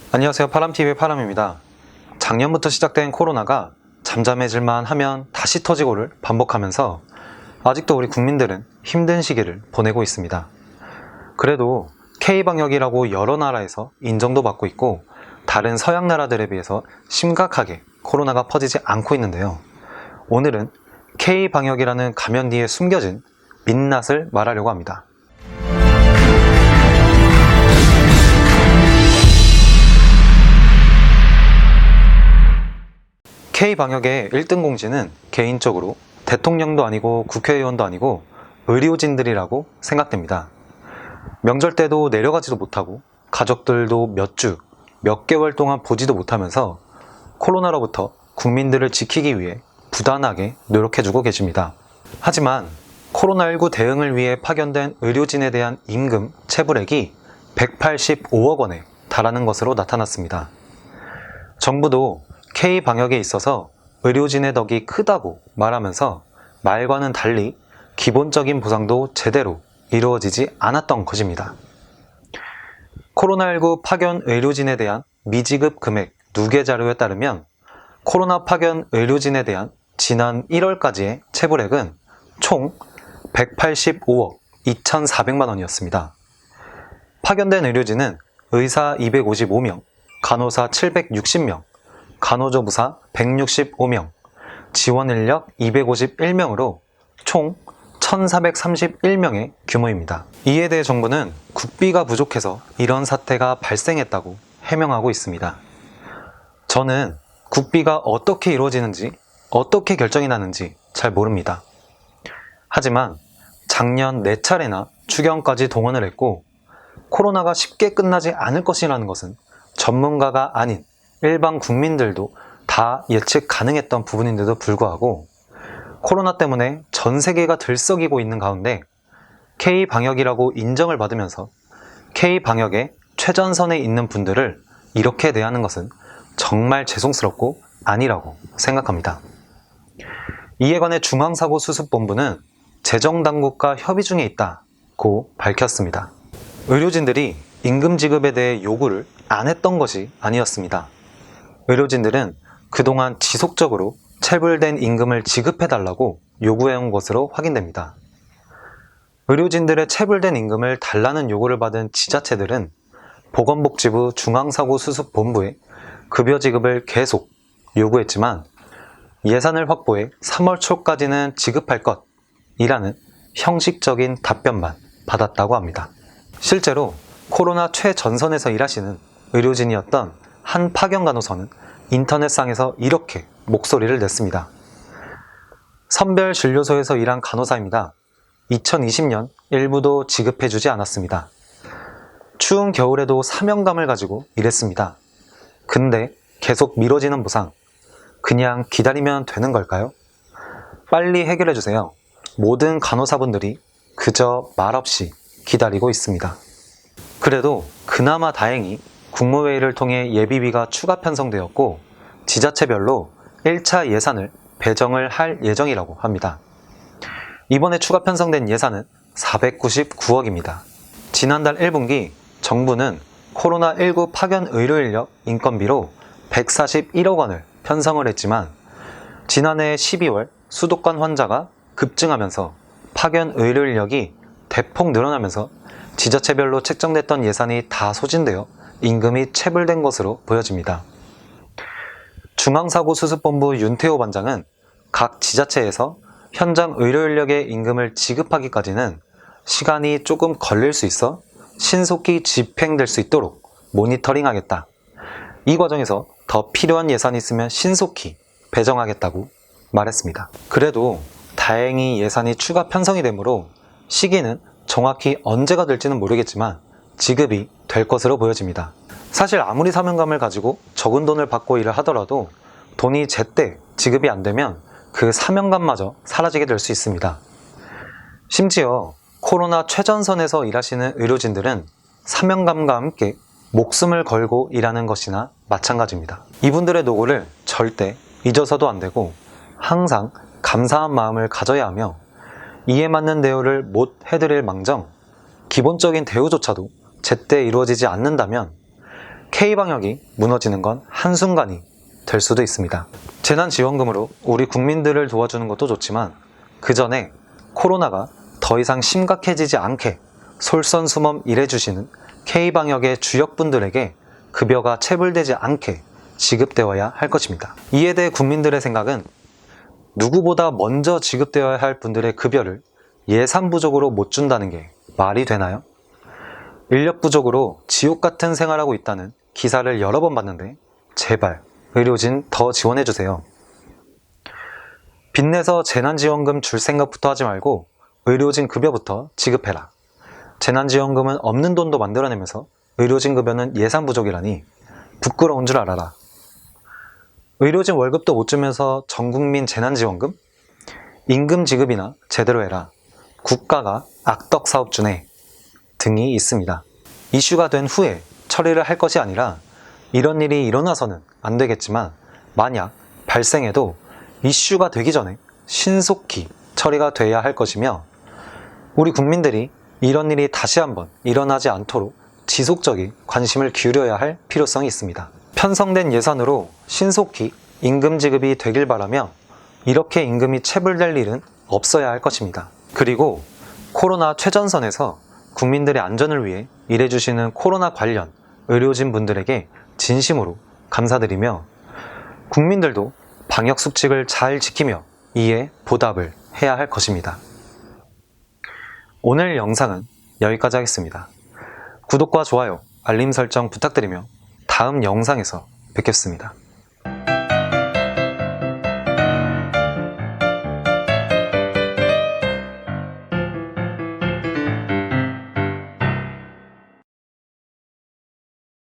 안녕하세요. 파람TV의 파람입니다. 작년부터 시작된 코로나가 잠잠해질만 하면 다시 터지고를 반복하면서 아직도 우리 국민들은 힘든 시기를 보내고 있습니다. 그래도 K방역이라고 여러 나라에서 인정도 받고 있고 다른 서양 나라들에 비해서 심각하게 코로나가 퍼지지 않고 있는데요. 오늘은 K방역이라는 가면 뒤에 숨겨진 민낯을 말하려고 합니다. K방역의 1등 공신은 개인적으로 대통령도 아니고 국회의원도 아니고 의료진들이라고 생각됩니다. 명절 때도 내려가지도 못하고 가족들도 몇 주, 몇 개월 동안 보지도 못하면서 코로나로부터 국민들을 지키기 위해 부단하게 노력해주고 계십니다. 하지만 코로나19 대응을 위해 파견된 의료진에 대한 임금 체불액이 185억 원에 달하는 것으로 나타났습니다. 정부도 K방역에 있어서 의료진의 덕이 크다고 말하면서 말과는 달리 기본적인 보상도 제대로 이루어지지 않았던 것입니다. 코로나19 파견 의료진에 대한 미지급 금액 누계 자료에 따르면 코로나 파견 의료진에 대한 지난 1월까지의 체불액은 총 185억 2,400만 원이었습니다. 파견된 의료진은 의사 255명, 간호사 760명, 간호조무사 165명, 지원인력 251명으로 총 1,431명의 규모입니다. 이에 대해 정부는 국비가 부족해서 이런 사태가 발생했다고 해명하고 있습니다. 저는 국비가 어떻게 이루어지는지, 어떻게 결정이 나는지 잘 모릅니다. 하지만 작년 4차례나 추경까지 동원을 했고 코로나가 쉽게 끝나지 않을 것이라는 것은 전문가가 아닌 일반 국민들도 다 예측 가능했던 부분인데도 불구하고 코로나 때문에 전 세계가 들썩이고 있는 가운데 K방역이라고 인정을 받으면서 K방역의 최전선에 있는 분들을 이렇게 대하는 것은 정말 죄송스럽고 아니라고 생각합니다. 이에 관해 중앙사고수습본부는 재정당국과 협의 중에 있다고 밝혔습니다. 의료진들이 임금 지급에 대해 요구를 안 했던 것이 아니었습니다. 의료진들은 그동안 지속적으로 체불된 임금을 지급해달라고 요구해온 것으로 확인됩니다. 의료진들의 체불된 임금을 달라는 요구를 받은 지자체들은 보건복지부 중앙사고수습본부에 급여 지급을 계속 요구했지만 예산을 확보해 3월 초까지는 지급할 것이라는 형식적인 답변만 받았다고 합니다. 실제로 코로나 최전선에서 일하시는 의료진이었던 한 파견 간호사는 인터넷상에서 이렇게 목소리를 냈습니다. 선별진료소에서 일한 간호사입니다. 2020년 일부도 지급해주지 않았습니다. 추운 겨울에도 사명감을 가지고 일했습니다. 근데 계속 미뤄지는 보상, 그냥 기다리면 되는 걸까요? 빨리 해결해주세요. 모든 간호사분들이 그저 말없이 기다리고 있습니다. 그래도 그나마 다행히 국무회의를 통해 예비비가 추가 편성되었고 지자체별로 1차 예산을 배정을 할 예정이라고 합니다. 이번에 추가 편성된 예산은 499억입니다. 지난달 1분기 정부는 코로나19 파견 의료인력 인건비로 141억 원을 편성을 했지만 지난해 12월 수도권 환자가 급증하면서 파견 의료인력이 대폭 늘어나면서 지자체별로 책정됐던 예산이 다 소진되어 임금이 체불된 것으로 보여집니다. 중앙사고수습본부 윤태호 반장은 각 지자체에서 현장 의료인력의 임금을 지급하기까지는 시간이 조금 걸릴 수 있어 신속히 집행될 수 있도록 모니터링하겠다. 이 과정에서 더 필요한 예산이 있으면 신속히 배정하겠다고 말했습니다. 그래도 다행히 예산이 추가 편성이 되므로 시기는 정확히 언제가 될지는 모르겠지만 지급이 될 것으로 보여집니다. 사실 아무리 사명감을 가지고 적은 돈을 받고 일을 하더라도 돈이 제때 지급이 안 되면 그 사명감마저 사라지게 될 수 있습니다. 심지어 코로나 최전선에서 일하시는 의료진들은 사명감과 함께 목숨을 걸고 일하는 것이나 마찬가지입니다. 이분들의 노고를 절대 잊어서도 안 되고 항상 감사한 마음을 가져야 하며 이에 맞는 대우를 못 해드릴 망정 기본적인 대우조차도 제때 이루어지지 않는다면 K방역이 무너지는 건 한순간이 될 수도 있습니다. 재난지원금으로 우리 국민들을 도와주는 것도 좋지만 그 전에 코로나가 더 이상 심각해지지 않게 솔선수범 일해주시는 K방역의 주역분들에게 급여가 체불되지 않게 지급되어야 할 것입니다. 이에 대해 국민들의 생각은 누구보다 먼저 지급되어야 할 분들의 급여를 예산 부족으로 못 준다는 게 말이 되나요? 인력 부족으로 지옥 같은 생활하고 있다는 기사를 여러 번 봤는데 제발 의료진 더 지원해주세요. 빚내서 재난지원금 줄 생각부터 하지 말고 의료진 급여부터 지급해라. 재난지원금은 없는 돈도 만들어내면서 의료진 급여는 예산 부족이라니 부끄러운 줄 알아라. 의료진 월급도 못 주면서 전국민 재난지원금? 임금 지급이나 제대로 해라. 국가가 악덕 사업주네 등이 있습니다. 이슈가 된 후에 처리를 할 것이 아니라 이런 일이 일어나서는 안 되겠지만 만약 발생해도 이슈가 되기 전에 신속히 처리가 돼야 할 것이며 우리 국민들이 이런 일이 다시 한번 일어나지 않도록 지속적인 관심을 기울여야 할 필요성이 있습니다. 편성된 예산으로 신속히 임금 지급이 되길 바라며 이렇게 임금이 체불될 일은 없어야 할 것입니다. 그리고 코로나 최전선에서 국민들의 안전을 위해 일해주시는 코로나 관련 의료진 분들에게 진심으로 감사드리며 국민들도 방역 수칙을 잘 지키며 이에 보답을 해야 할 것입니다. 오늘 영상은 여기까지 하겠습니다. 구독과 좋아요, 알림 설정 부탁드리며 다음 영상에서 뵙겠습니다.